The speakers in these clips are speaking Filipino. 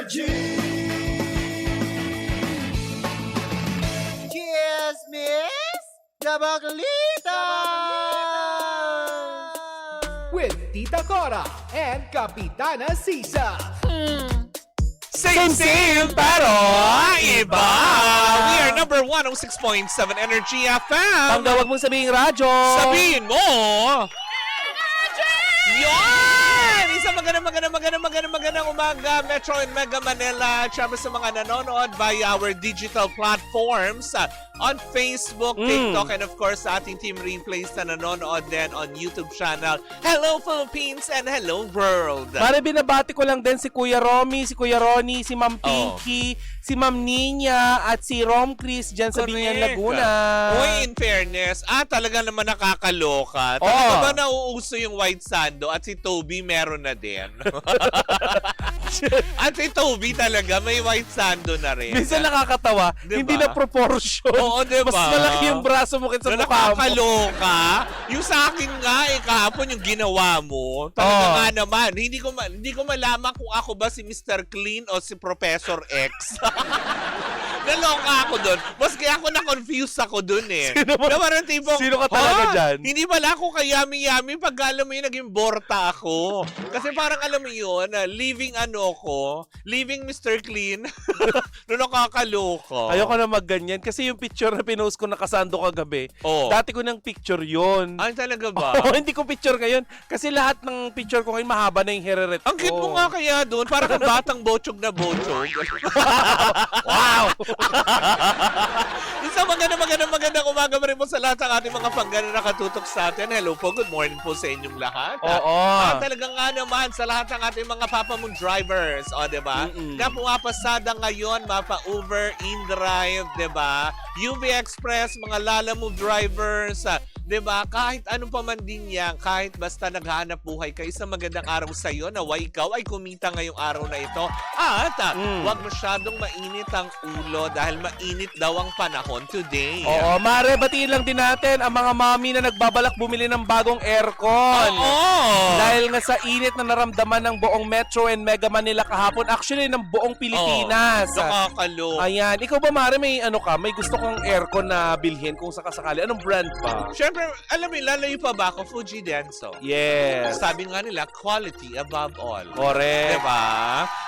Energy! Chismis Dabaglita! With Tita Cora and Kapitana Sisa. Same, pero iba! We are number 106.7 Energy FM. Ang gawag mong sabihin radyo. Sabihin mo! Yan! Isang magandang umaga, Metro and Mega Manila. Siyempre sa mga nanonood via our digital platforms on Facebook, TikTok, and of course sa ating team replays na nanonood din on YouTube channel. Hello Philippines and hello world! Mare, binabati ko lang din si Kuya Romy, si Kuya Ronnie, si Ma'am Pinky, si Ma'am Ninya, at si Rom Chris dyan sa Binyan, Laguna. Uy, in fairness, talaga naman nakakaloka. Talaga ba nauuso yung white sando at si Toby meron na din? At si Toby talaga may white sando na rin. Minsan nakakatawa, Diba? hindi na proportion. Oo, diba? Mas malaki yung braso mo kaysa Na mukha mo. nakakaloka. Yung sa akin nga, kahapon yung ginawa mo, talaga nga naman, hindi ko malaman kung ako ba si Mr. Clean o si Professor X. Naloka ako doon. Mas kaya ako na-confuse ako doon eh. Sino ka talaga dyan? Hindi pala ako kayami-yami pag alam mo yun, naging borta ako. Kasi parang alam mo yun, living Mr. Clean. Doon nakakaloka. Ayoko na magganyan kasi yung picture na pinost ko nakasando kagabi, dati ko ng picture yun. Ay, talaga ba? Hindi ko picture ngayon kasi lahat ng picture ko ngayon mahaba na yung hereret ko. Ang cute mo nga kaya doon, parang kang batang botsog na botsog. Wow! Isang magandang umaga rin po sa lahat ng ating mga panggana na nakatutok sa atin. Hello po, good morning po sa inyong lahat. Talagang nga naman sa lahat ng ating mga papamong drivers, diba? Na pumapasada ngayon, mapa-Uber, InDrive, diba? UV Express, mga Lalamove drivers, diba? Kahit anong pa man din yan, kahit basta naghahanap buhay ka, isang magandang araw sa iyo na ikaw ay kumita ngayong araw na ito. At huwag masyadong mainit ang ulo dahil mainit daw ang panahon today. Oo, Mare, batiin lang din natin ang mga mami na nagbabalak bumili ng bagong aircon. Dahil nga sa init na naramdaman ng buong Metro and Mega Manila kahapon, actually ng buong Pilipinas. Nakakalo. Ayan, ikaw ba Mare, may may gusto kong aircon na bilhin kung sakasakali? Anong brand pa? Siyempre, alam mo, lalayo pa ba ako? Fuji Denso. Yes. Sabi nga nila, quality above all. Correct. Diba?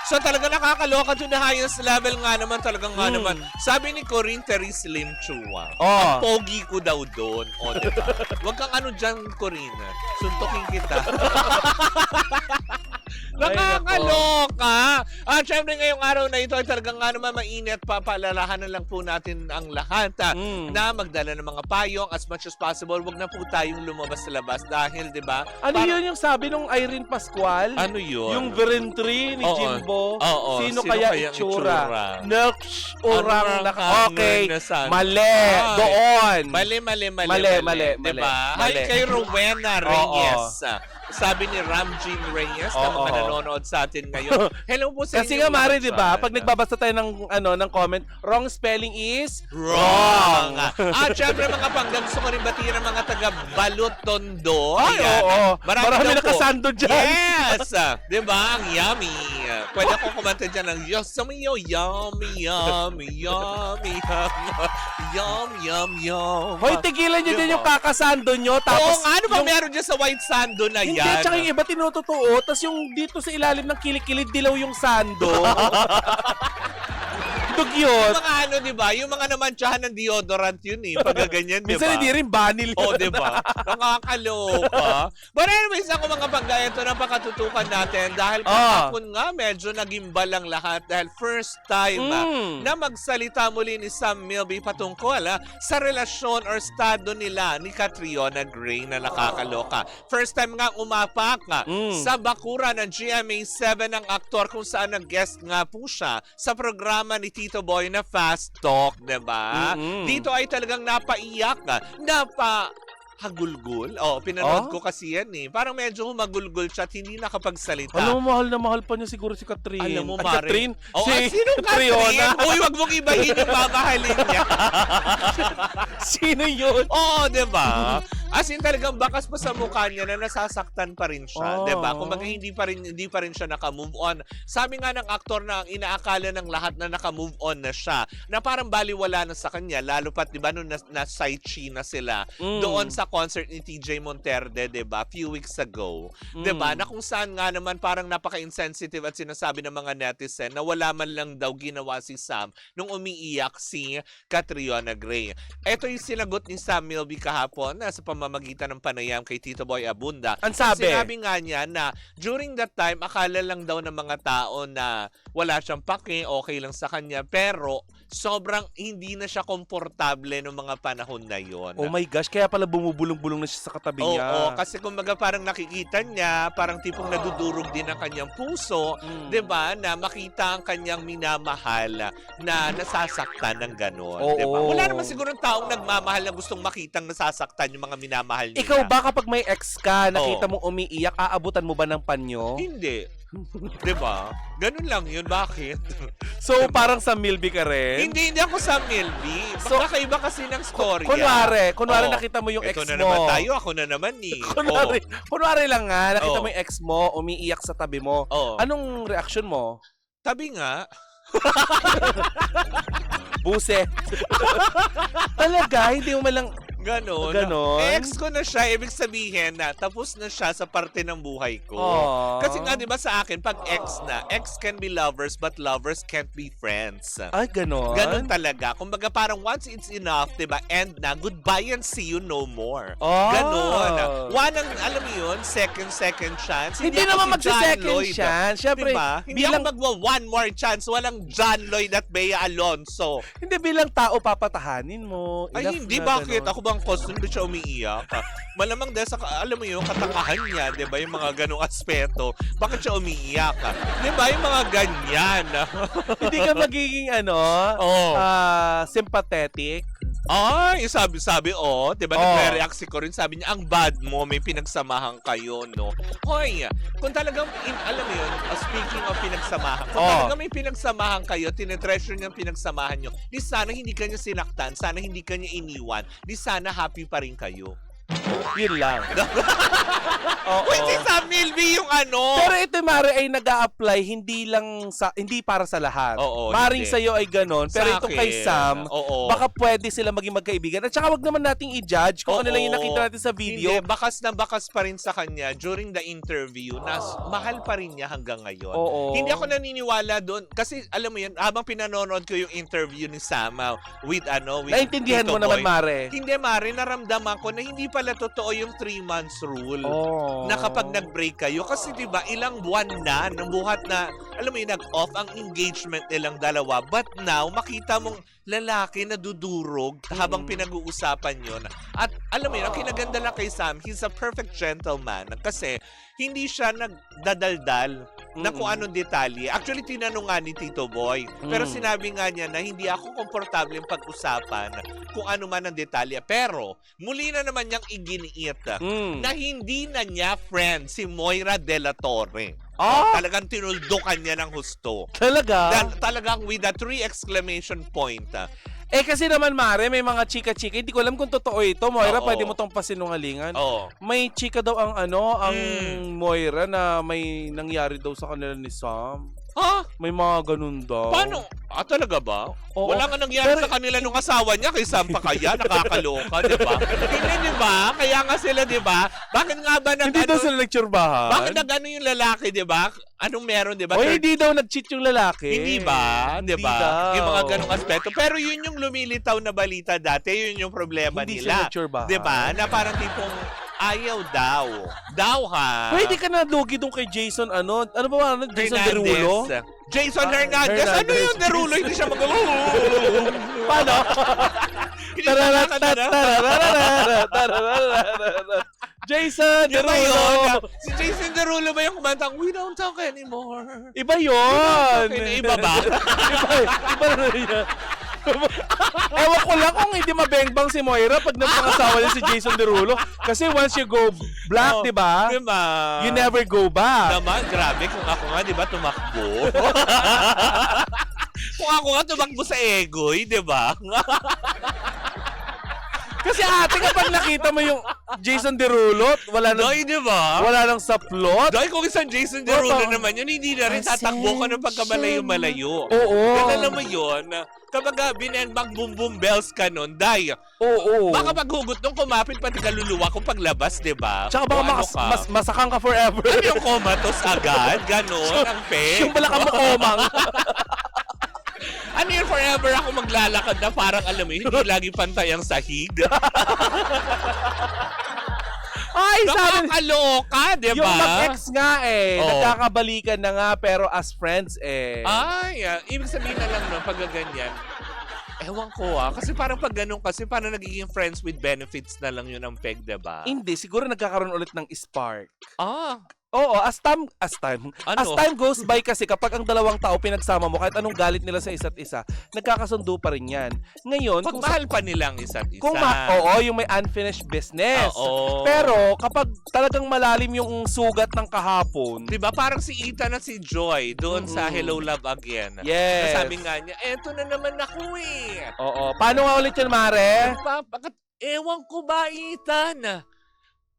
So talaga nakakaloka to the highest level nga naman, talagang nga naman. Sabi ni Corinne Therese Lim Chua, ang pogi ko daw doon. Diba? Huwag kang ano dyan, Corinne. Suntukin kita. Nakakaloka! At syempre ngayong araw na ito ay talagang nga naman mainit. Papaalalahanan lang po natin ang lahat na magdala ng mga payong as much as possible. Huwag na po tayong lumabas sa labas dahil, di ba? Ano yun yung sabi nung Irene Pascual? Ano yun? Yung Verentry ni Jimbo. Sino Sino kaya itsura? Urang okay. Mali. Doon. Mali. Diba? Hi kay Rowena Reyes. Sabi ni Ramjean Reyes na mga nanonood sa atin ngayon. Hello po sa inyo. Kasi nga Mari, di ba? Pag nagbabasa tayo ng comment, wrong spelling is wrong. At syempre mga panggang, gusto ko rin batiin ang mga taga Balutondo. Ay, marami nakasando dyan. Yes! Di ba? Ang yummy. Pwede akong kumanta dyan ng yummy, yum. Hoy, tigilan nyo din yung kakasando nyo. Tapos, ano ba meron dyan sa white sando na yan? Hindi, tsaka yung iba tinutotoo. Tapos yung dito sa ilalim ng kilikilid, dilaw yung sando. Dugyot. Yung mga ano, di ba? Yung mga namantsahan ng deodorant yun eh. Pagaganyan, di ba? Minsan hindi rin banil yun. di ba? Nakakaloka. But anyways, ako mga panggaya, ito na pakatutukan natin. Dahil kahapon nga, medyo nagimbal ang lahat. Dahil first time na magsalita muli ni Sam Milby patungkol sa relasyon or estado nila ni Catriona Gray na nakakaloka. First time nga umapak sa bakura ng GMA7 ng aktor kung saan nag-guest nga po siya sa programa ni Tito Boy na Fast Talk, diba? Dito ay talagang napaiyak, hagulgul. Pinanood ko kasi yan eh. Parang medyo humagulgul siya at hindi nakapagsalita. Alam mo, mahal na mahal pa niya siguro si Catherine. Alam mo, Catherine? Sinong Catherine? Uy, wag mong ibahin yung mamahalin niya. Sino yun? Diba? As in talagang bakas pa sa mukha niya na nasasaktan pa rin siya, 'di ba? Kumbaga hindi pa rin siya naka-move on. Sabi nga ng aktor na ang inaakala ng lahat na naka-move on na siya, na parang baliwala na sa kanya, lalo pat 'di ba nung na-side chi na sila doon sa concert ni TJ Monterde, 'di ba? Few weeks ago, 'di ba? Na kung saan nga naman parang napaka-insensitive at sinasabi ng mga netizen na wala man lang daw ginawa si Sam nung umiiyak si Catriona Gray. Ito yung sinagot ni Sam Milby kahapon na sa pamamagitan ng panayam kay Tito Boy Abunda. Ang sabi? Sinabi nga niya na during that time, akala lang daw ng mga tao na wala siyang pake, okay lang sa kanya, pero sobrang hindi na siya komportable noong mga panahon na yon. Oh my gosh, kaya pala bumubulong-bulong na siya sa katabi niya. Oo, kasi kumbaga parang nakikita niya, parang tipong nadudurog din ang kanyang puso, 'di ba? Na makita ang kanyang minamahal na nasasaktan ng gano'n, 'di ba? Wala naman siguro taong nagmamahal na gustong makitang nasasaktan yung mga minamahal nila. Ikaw ba kapag may ex ka, nakita mong umiiyak, aabutan mo ba ng panyo? Hindi. 'Di ba? Ganun lang 'yun. Bakit? So, parang sa Milby ka rin? Hindi ako sa Milby. So, kakaiba kasi ng story. Kunwari nakita mo yung ex Ito mo. na naman tayo, ako na naman eh. Kunwari lang nga, nakita mo yung ex mo, umiiyak sa tabi mo. Anong reaksyon mo? Tabi nga. Buset. Talaga, hindi mo malang... Ganon. Ex ko na siya, ibig sabihin na tapos na siya sa parte ng buhay ko. Kasi nga, di ba sa akin, pag ex na, ex can be lovers but lovers can't be friends. Ay, ganon? Ganon talaga. Kumbaga parang once it's enough, di ba, end na, goodbye and see you no more. Ganon. Wanang, alam mo yun, second chance. Hindi naman magsa-second chance. Siyempre, diba? Hindi ako magwa-one more chance. Walang John Lloyd at Bea Alonso. Hindi bilang tao papatahanin mo. Ay, hindi. Bakit? Ako bang cause doon siya umiiyak? Malamang dahil sa, alam mo yung katangahan niya, di ba? Yung mga ganong aspeto. Bakit siya umiiyak? Di ba? Yung mga ganyan. Hindi ka magiging, sympathetic. Ay, sabi, di ba? Nagre-react si Corinne, sabi niya, ang bad mo, may pinagsamahan kayo, no? Hoy, kung talagang, alam mo yun, speaking of pinagsamahan, kung talagang may pinagsamahan kayo, tinetreasure niya ang pinagsamahan nyo, di sana hindi kanya sinaktan, sana hindi kanya iniwan, di sana happy pa rin kayo. Yun lang. Wait, si Sam Milby yung ano. Pero ito, Mare, ay nag-a-apply hindi para sa lahat. Maring sa'yo ay ganon. Pero itong kay Sam, baka pwede sila maging magkaibigan. At saka wag naman nating i-judge kung ano lang yung nakita natin sa video. Hindi, bakas na bakas pa rin sa kanya during the interview na mahal pa rin niya hanggang ngayon. Hindi ako naniniwala doon. Kasi alam mo yun, habang pinanonood ko yung interview ni Sam with naintindihan Tito mo naman, Boy, Mare. Hindi, Mare, naramdaman ko na hindi pala totoo yung 3 months rule na kapag nag-break kayo. Kasi diba, ilang buwan na, nung buhat na, alam mo yun, nag-off ang engagement nilang dalawa. But now, makita mong lalaki na dudurog habang pinag-uusapan yun. At alam mo yun, ang kinaganda lang kay Sam, he's a perfect gentleman. Kasi hindi siya nagdadaldal na kung anong detalye. Actually, tinanong nga ni Tito Boy. Pero sinabi nga niya na hindi ako komportable yung pag-usapan kung ano man ang detalye. Pero, muli na naman niyang iginiit na hindi na niya friend si Moira De La Torre. Talagang tinuldukan niya ng husto. Talaga? Talagang with a 3 exclamation point. Kasi naman, Mare, may mga chika-chika. Hindi ko alam kung totoo ito. Moira, pwede mo tong pasinungalingan. May chika daw ang Moira na may nangyari daw sa kanila ni Sam. May mga ganun daw. Paano? Talaga ba? Wala nga nangyari sa kanila nung asawa niya kay Sam pa kaya? Nakakaloka, di ba? Hindi, di ba? Kaya nga sila, di ba? Bakit nga ba hindi daw sila nagtsurbahan? Bakit nag-ano yung lalaki, di ba? Anong meron, di ba? Hindi daw nag-cheat yung lalaki. Hindi ba? Di ba? Yung mga ganong aspeto. Pero yun yung lumilitaw na balita dati. Yun yung problema hindi nila. Hindi sila nagtsurbahan. Di ba? Na parang tipong ayaw daw. Daw ha? Pwede ka na lugi doon kay Jason, ano ba? Jason Derulo? Jason Hernandez. Ano yung Derulo? Hindi siya Paano? Jason Derulo. Si Jason Derulo ba yung kumantang, we don't talk anymore? Iba yun. Iba ba? Iba na yan. Ewan ko lang kung hindi mabengbang si Moira pag nagpangasawa niya si Jason Derulo. Kasi once you go black, di ba? Diba? You never go back. Naman, grabe. Kung ako nga, di ba, tumakbo. Kung ako nga tumakbo sa Egoy, di ba? Kasi ate, kapag nakita mo yung Jason Derulo, wala nang, Doy, di ba? wala nang sa plot. Doy, kung isang Jason Derulo naman yun, hindi na rin tatakbo ka ng pagkamalayo-malayo. Oo. Yan alam mo yun, kapag binenbang boom-boom bells ka nun, Day, Oo. baka paghugot nung kumapit pati kaluluwa kung paglabas, di ba? Tsaka baka Kung ano ka. masakang ka forever. Ano yung comatose agad? Ganon, ang peg. Yung balakang mo komang. Ano yun, forever ako maglalakad na parang alam mo, hindi lagi pantay ang sahig. Ay, sabi, Nakakaloka, di ba? yung mag-ex nga Oo. nagkakabalikan na nga pero as friends Ay, ibig sabihin na lang no, pag ganyan, ewan ko kasi parang pag ganun kasi parang nagiging friends with benefits na lang yun ang peg, di ba? Hindi, siguro nagkakaroon ulit ng spark. Ah, As time goes by kasi kapag ang dalawang tao pinagsama mo, kahit anong galit nila sa isa't isa, nagkakasundo pa rin yan. Ngayon, pag mahal pa nilang isa't isa. oo, yung may unfinished business. Oo. Pero kapag talagang malalim yung sugat ng kahapon, Di ba parang si Ethan at si Joy doon sa Hello Love Again. yes. Sabi nga niya, eto na naman ako eh. Oo. Paano nga ulit yun, Mare? Ewan ko ba, Ethan?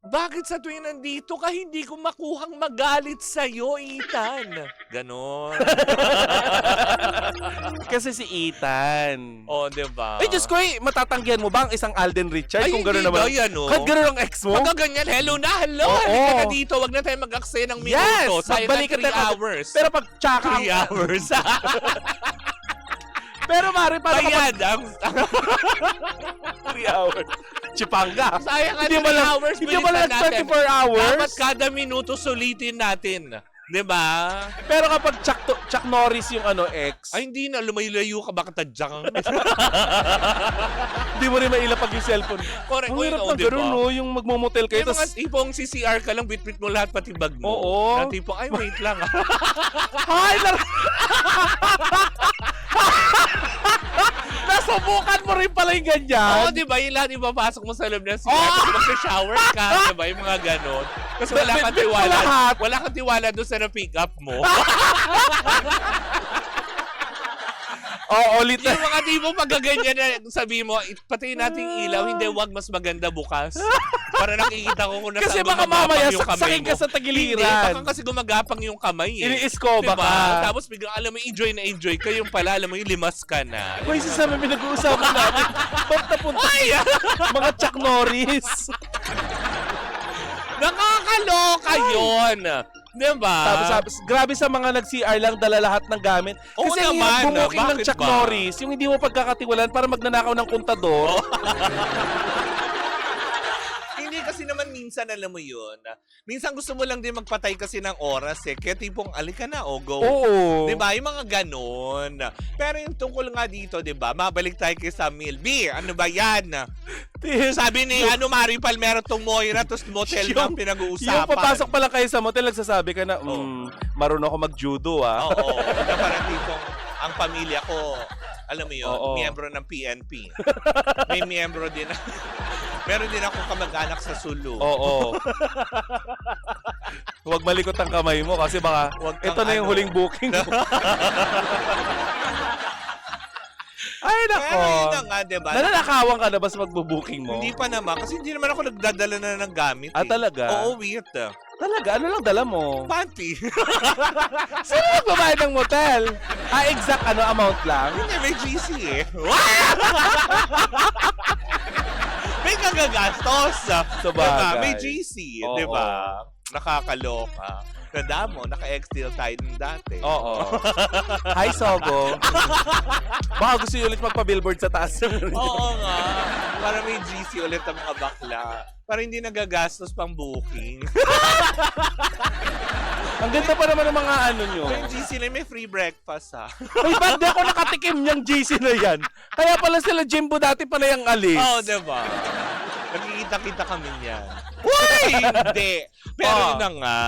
Bakit sa tuwing nandito ka, hindi ko makuhang magalit sa'yo, Ethan? Ganon. Kasi si Ethan. O, diba? Ay, Diyos ko matatanggihan mo ba ang isang Alden Richard Ay, kung gano'n hindi naman? daw yan, Kahit gano'n ang ex mo? Pagka ganyan, hello na, hello. Oo. Halika na dito, wag na tayo mag-aksaya ng minuto. Yes! Sayang Magbalik na 3 hours. Pero pag tsaka 3 hours. Pero Mare, paano kapag Bayad ang 3 hours? Chipanga. sayang ang Hindi 3 mo lang, hours. hindi mo bilisan lang natin. 24 hours. Dapat kada minuto sulitin natin. Diba? Pero kapag Chuck Norris yung ex, Ay, hindi na. Lumayo-layo ka. Baka tadyang. hindi mo rin mailapag yung cellphone. Correct. Ang hirap Oo, na diba? gano'n, no? Yung magmumotel kayo. Yung mga Tas, tipong CCR ka lang, bit-bit mo lahat pati bag mo. Oo. Na tipong, ay, wait lang. Hay! Nasubukan mo rin pala yung ganyan. Oo, di ba? Yung lahat ipapasok mo sa loob ng CCR. Tapos mag-shower ka. Di ba? Yung mga ganon. Kasi wala kang Bit-bit mo tiwala. lahat. Wala kang tiwala doon sa na-pick up mo. Oo, ulit na. Yung mga tipong pagkaganyan na sabi mo, patayin natin yung ilaw, hindi, wag mas maganda bukas. Para nakikita ko kung nasaan Kasi baka mamaya saksakin ka sa Hindi, tagiliran. baka kasi gumagapang yung kamay eh. Iniiskoba Diba? ka. Tapos biglang alam mo, enjoy na enjoy ka. Yung pala, alam mo, yung limas ka na. Hoy, sasama pinag-uusapan natin. Ba't napunta mga Chuck Norris? Nakakaloka yun. Diba? Tapos, grabe sa mga nag-CR lang, dala lahat ng gamit. Oo Kasi ang naman, hirap bumuking ng bakit Chuck ba? Norris, yung hindi mo pagkakatiwalaan para magnanakaw ng kontador. Hindi kasi naman minsan, alam mo yun. Minsan gusto mo lang din magpatay kasi ng oras eh. Kaya tipong, alika na, go. Oo. Diba? Yung mga ganon. Pero yung tungkol nga dito, diba? Mabalik tayo kay Samil. B, ano ba yan? Sabi ni Maripal, meron tong Moira, tapos motel na ang pinag-uusapan. Yung papasok pa lang kayo sa motel, nagsasabi ka na, marunong ako mag-judo Oo. Na parang tipong, ang pamilya ko, alam mo yun, Oo. miyembro ng PNP. May miyembro din. Meron din akong kamag-anak sa Sulu. Oo. Huwag malikot ang kamay mo kasi baka Huwag kang ito na yung huling booking mo. Ay, nako. Pero yun na nga, diba? Nananakawan ka na ba sa magbo-booking mo? Hindi pa naman. Kasi hindi naman ako nagdadala na ng gamit. Ah, talaga? Oo, wait. Talaga? Ano lang dala mo? Panty. Sino nagbabayad ng motel? Exact amount lang? Hindi, may GC eh. May kagagastos. Sa Diba? bagay. May GC. Oo. Diba? Nakakaloka. Tanda mo, naka-X-Deal tayo din dati. Oo. Hi, Sogo. Baka gusto nyo ulit magpa-billboard sa taas. Oo nga. Para may GC ulit ang mga bakla. Para hindi nagagastos pang booking. Ang ganda pa naman ng mga nyo. Yung GC na may free breakfast ha. May bad di ako nakatikim niyang GC na yan. Kaya pala sila Jimbo dati pala yung alis. Oo, diba? Nagkikita-kita kami niyan. Uy! Hindi. Pero yun na nga.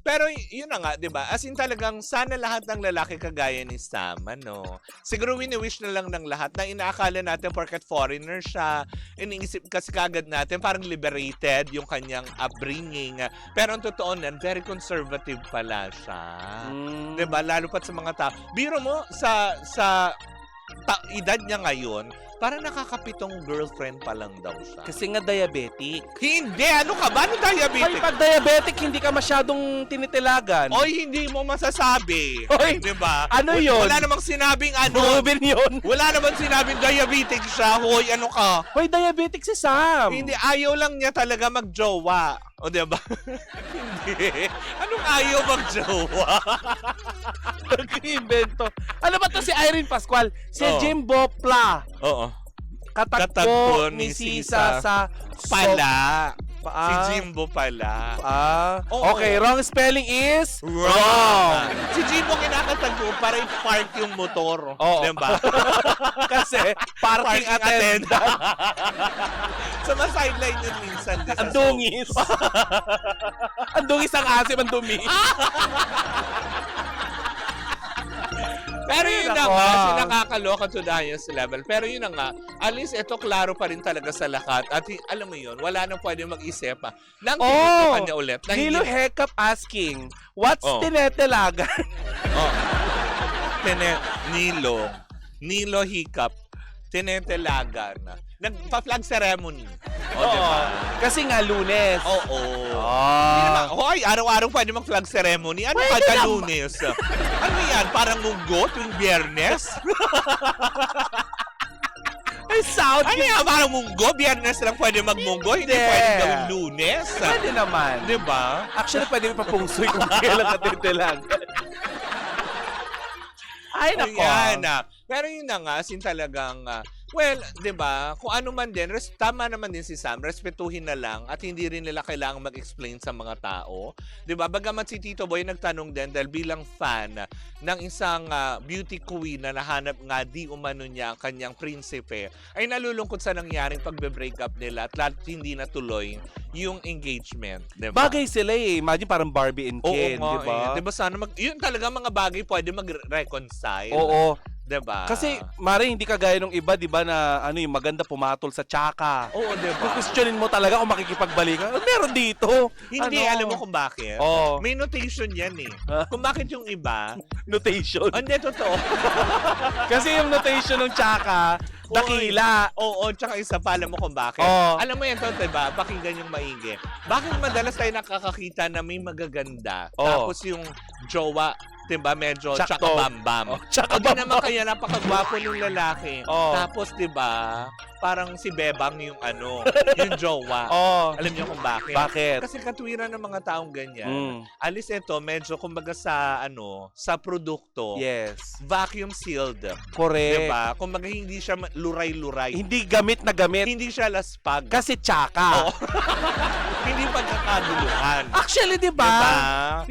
Pero yun na nga, di ba? As in talagang sana lahat ng lalaki kagaya ni Sam, ano? Siguro wini-wish na lang ng lahat na inaakala natin porket foreigner siya, iniisip kasi kagad natin parang liberated yung kanyang upbringing. Pero ang totoo nan, very conservative pala siya. Di ba? Lalo pat sa mga tao. Biro mo, sa edad niya ngayon, parang nakakapitong girlfriend pa lang daw siya. Kasi nga diabetic. Hindi! Ano ka ba? Ano Ay, diabetic? pag diabetic, hindi ka masyadong tinitilagan. Oy, hindi mo masasabi. Oy, di ba? ano yun? Wala namang sinabing ano. Proven yun. Wala namang sinabing diabetic siya. Hoy, ano ka? Hoy, diabetic si Sam. Hindi, ayaw lang niya talaga magjowa. O, di ba? Hindi. Anong ayaw magjowa? Nag-invento. Ano ba to si Irene Pascual? Si Oo. Jimbo Pla. Oo. Katagpo ni Sisa sa Pala. Pa- Si Jimbo pala. Oo. Okay, wrong spelling is Wrong. Si Jimbo kinakatagpo para i-park yung motor. Oo. Diba? Kasi parking attendant. Sa mga sideline yun minsan. di sa Ang dungis. Ang dungis ang asim, ang dumi. Pero yun Ay, na nako. nga, si nakakaloka to the highest level. Pero yun na nga, at least ito klaro pa rin talaga sa lahat. At alam mo yun, wala nang pwede mag-isip pa. Nang tinutukan niya ulit. Na Nilo hindi- Heccup asking, what's Oh. tinetelagan? Oh. Nilo Hiccup. Tinetelagan. Nagpa-flag ceremony. O, diba? Kasi nga Lunes. Oo. Hindi naman, hoy, araw-araw pwede mag-flag ceremony. Ano Pwede kada naman. Lunes? Ano yan? Parang munggo tuwing Biyernes? Ay, sound. Ano yan? Parang munggo? Biyernes lang pwede magmunggo? Hindi Hindi. pwede gawing Lunes? Pwede naman. Diba? Actually, pwede mo papungsoy kung kailan ka titelagan. Ay, nako. Ayan, pero yun na nga, sin talagang, well, di ba, kung ano man din, tama naman din si Sam, respetuhin na lang at hindi rin nila kailangang mag-explain sa mga tao. Di ba, bagamat si Tito Boy nagtanong din dahil bilang fan ng isang beauty queen na nahanap nga di umano niya ang kanyang prinsipe, ay nalulungkot sa nangyaring pagbe-break up nila at hindi natuloy yung engagement. Di ba? Bagay sila eh. Imagine parang Barbie and Oo Ken, nga di ba? eh. Di ba sana yun talaga mga bagay pwede mag-reconcile. Oo. Diba? Kasi, Mare, hindi kagaya nung iba, di ba, na ano yung maganda pumatol sa tsaka. Oo, diba? Kung questionin mo talaga kung makikipagbalikan, meron dito. Hindi, Ano? alam mo kung bakit? Oo. May notation yan eh. Ah. Kung bakit yung iba, Notation. hindi, totoo. Kasi yung notation ng tsaka, dakila. Oo, tsaka isa pa, alam mo kung bakit? Oo. Alam mo yan, to, diba? Pakinggan yung maigi. Bakit madalas tayo nakakakita na may magaganda, Oo. tapos yung jowa, diba, medyo Tsakto. tsaka-bam-bam. Oh, tsaka O di naman kaya napakagwapo ng lalaki. Oo. Tapos, diba, parang si Bebang yung ano, yung jowa. Oh. Alam niyo kung bakit? Bakit? Kasi katwiran ng mga taong ganyan. Mm. Alis ito, medyo kumbaga sa ano, sa produkto, Yes. vacuum sealed. Correct. Diba? Kumbaga hindi siya luray-luray. Hindi gamit na gamit. Hindi siya laspag. Kasi tsaka. Oo. Hindi pagkakaguluhan. Actually, di ba? Diba?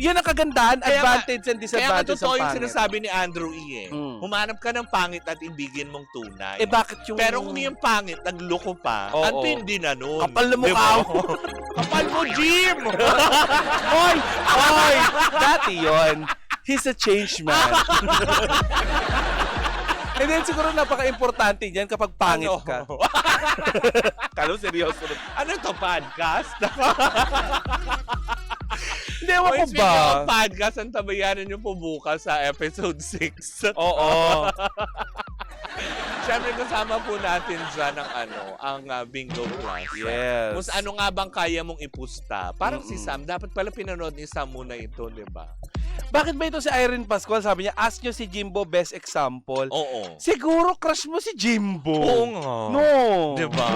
Yun ang kagandahan, Kaya advantage and Kaya nga disadvantage totoo ng yung pangit. sinasabi ni Andrew E. Eh. Mm. Humanap ka ng pangit at ibigin mong tunay. Eh bakit yung... Pero kung yung pangit, nagloko pa, Oo. ang tindi na nun. Kapal na mukha Diba? mo. Kapal mo, Jim! Hoy! Hoy! Dati yun. He's a change man. And then siguro napaka-importante niyan kapag pangit Ano? ka. Kalo seryoso. Ano to, podcast? Hindi, ewan ko Speaking ba? of podcast, ang tabayanan nyo po bukas sa episode 6. Oo. Siyempre, kasama po natin dyan ang Bingo Plus. Yes. Kung ano nga bang kaya mong ipusta. Parang si Mm-mm. Sam, dapat pala pinanood ni Sam muna ito, di ba? Bakit ba ito si Irene Pascual? Sabi niya, ask nyo si Jimbo best example. Oo. Siguro crush mo si Jimbo. Oo nga. No. Di ba?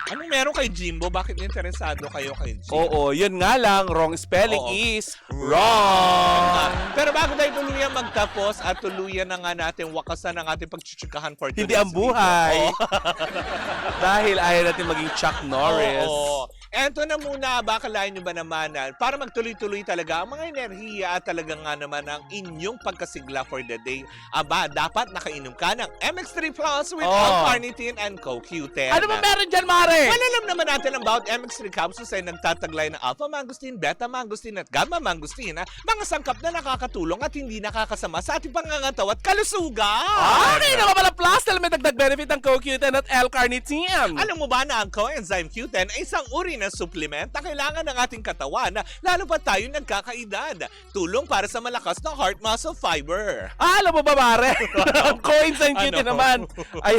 Anong meron kay Jimbo? Bakit interesado kayo kay Jimbo? Oo, yun nga lang. Wrong spelling Oo. is Wrong! wrong. Pero bago tayo tuluyan magtapos at tuluyan na nga natin wakasan ang ating pagchuchukahan for today's Hindi ang buhay. video. Dahil ayaw natin maging Chuck Norris. Oo. Eto na muna, bakalain nyo ba naman para magtuloy-tuloy talaga ang mga enerhiya at talaga nga naman ang inyong pagkasigla for the day. Aba, dapat nakainom ka ng MX3 Plus with Oo. L-carnitine and CoQ10. Ano ba meron dyan, Mare? Malalam naman natin about MX3 capsules ay nagtataglay ng alpha mangosteen, beta mangosteen at gamma mangosteen, mga sangkap na nakakatulong at hindi nakakasama sa ating pangangataw at kalusugan. Okay naman pala plus dahil may dagdag benefit ng CoQ10 at L-carnitine. Alam mo ba na ang coenzyme Q10 ay isang uri na supplement na kailangan ng ating katawan na lalo pa tayo nagkakaedad. Tulong para sa malakas na heart muscle fiber. Alam mo ba, pare? Coenzyme Q10 naman. Ay,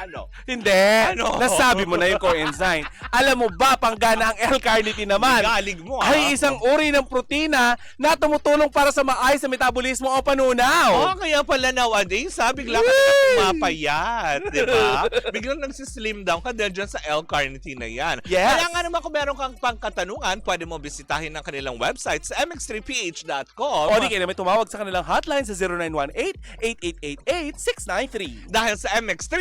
Ano? hindi. Ano? Nasabi mo na yung coenzyme. Alam mo ba, panggana ang L-carnitine naman Galing mo, ay isang uri ng protina na tumutulong para sa maayos na metabolismo o panunaw. Oh, kaya pala nowadays, bigla ka na pumapayat, di ba? Biglang nagsislim down ka dahil dyan sa L-carnitine na yan. Yes. Kaya nga naman kung meron kang pangkatanungan, pwede mo bisitahin ang kanilang website sa mx3ph.com. O di kayo naman tumawag sa kanilang hotline sa 0918-8888-693. Dahil sa MX3,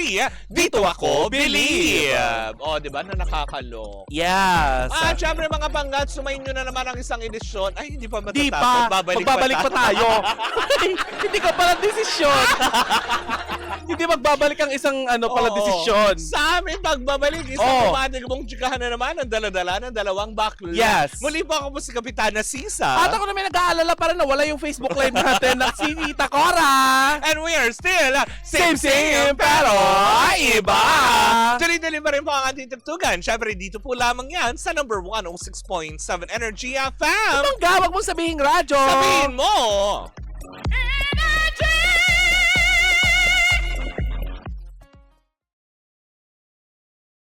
dito ako believe. O, di ba, na nakakalok. Yes. Syempre mga panggat, sumayin nyo na naman ang isang edisyon. Ay, hindi pa matatapos. Di pa. Magbabalik pa tayo. Hindi ka pala desisyon. Hindi magbabalik ang isang pala Oo. desisyon. Sa amin pagbabalik, isang pumatig mong chikahan na naman ang dala-dala ng dalawang bakla. Yes. Muli po ako po si Kapitana Sisa. At ako naman nag-aalala para nawala yung Facebook Live natin ng si Tita Cora. And we are still Same, pero iba. Tuloy-tuloy pa rin po ang ating tugtugan. Syempre, dito po lamang yan sa number 106.7 Energy FM. Anong gawag mong sabihing radyo? Sabihin mo!